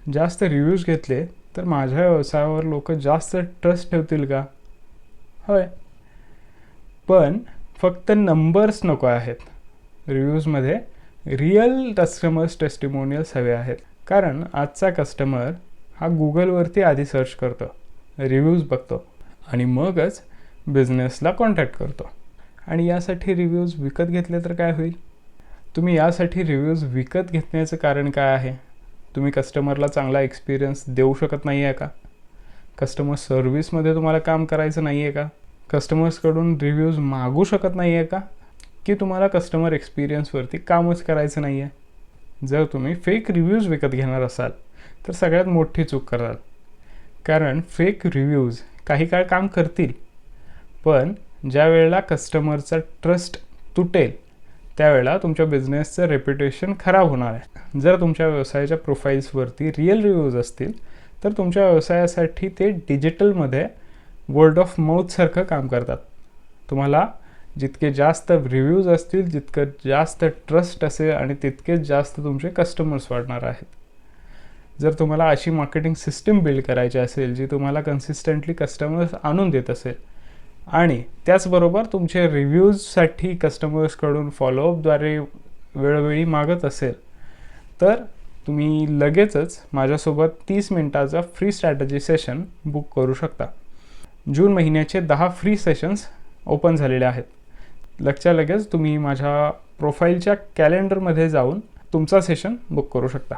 जास्त रिव्ह्यूज घेतले तर माझ्या व्यवसायावर लोक जास्त ट्रस्ट ठेवतील का? होय, पण फक्त नंबर्स नको आहेत. रिव्ह्यूजमध्ये रिअल कस्टमर्स टेस्टिमोनियल्स हवे आहेत. कारण आजचा कस्टमर हा गुगलवरती आधी सर्च करतो, रिव्ह्यूज बघतो आणि मगच बिझनेसला कॉन्टॅक्ट करतो. आणि यासाठी रिव्ह्यूज विकत घेतले तर काय होईल? तुम्ही यासाठी रिव्ह्यूज विकत घेण्याचं कारण काय आहे? तुम्ही कस्टमरला चांगला एक्सपिरियन्स देऊ शकत नाही आहे का? कस्टमर सर्व्हिसमध्ये तुम्हाला काम करायचं नाही आहे का? कस्टमर्सकडून रिव्ह्यूज मागू शकत नाही आहे का? की तुम्हाला कस्टमर एक्सपिरियन्सवरती कामच करायचं नाही आहे? जर तुम्ही फेक रिव्ह्यूज विकत घेणार असाल तर सगळ्यात मोठी चूक कराल. कारण फेक रिव्ह्यूज काही काळ काम करतील, पण ज्या वेळेला कस्टमरचा ट्रस्ट तुटेल त्यावेळेला तुमच्या बिझनेसचं रेप्युटेशन खराब होणार आहे. जर तुमच्या व्यवसायाच्या प्रोफाईल्सवरती रिअल रिव्ह्यूज असतील तर तुमच्या व्यवसायासाठी ते डिजिटलमध्ये वर्ड ऑफ माउथसारखं काम करतात. तुम्हाला जितके जास्त रिव्ह्यूज असतील, जितकं जास्त ट्रस्ट असेल आणि तितकेच जास्त तुमचे कस्टमर्स वाढणार आहेत. जर तुम्हाला अशी मार्केटिंग सिस्टीम बिल्ड करायची असेल जी तुम्हाला कन्सिस्टंटली कस्टमर्स आणून देत असेल आणि त्याचबरोबर तुमचे रिव्ह्यूजसाठी कस्टमर्सकडून फॉलोअपद्वारे वेळोवेळी मागत असेल तर तुम्ही लगेचच माझ्यासोबत 30 मिनिटाचा फ्री स्ट्रॅटजी सेशन बुक करू शकता. जून महिन्याचे 10 फ्री सेशन्स ओपन झालेले आहेत. लगच्या लगेच तुम्ही माझ्या प्रोफाईलच्या कॅलेंडरमध्ये जाऊन तुमचा सेशन बुक करू शकता.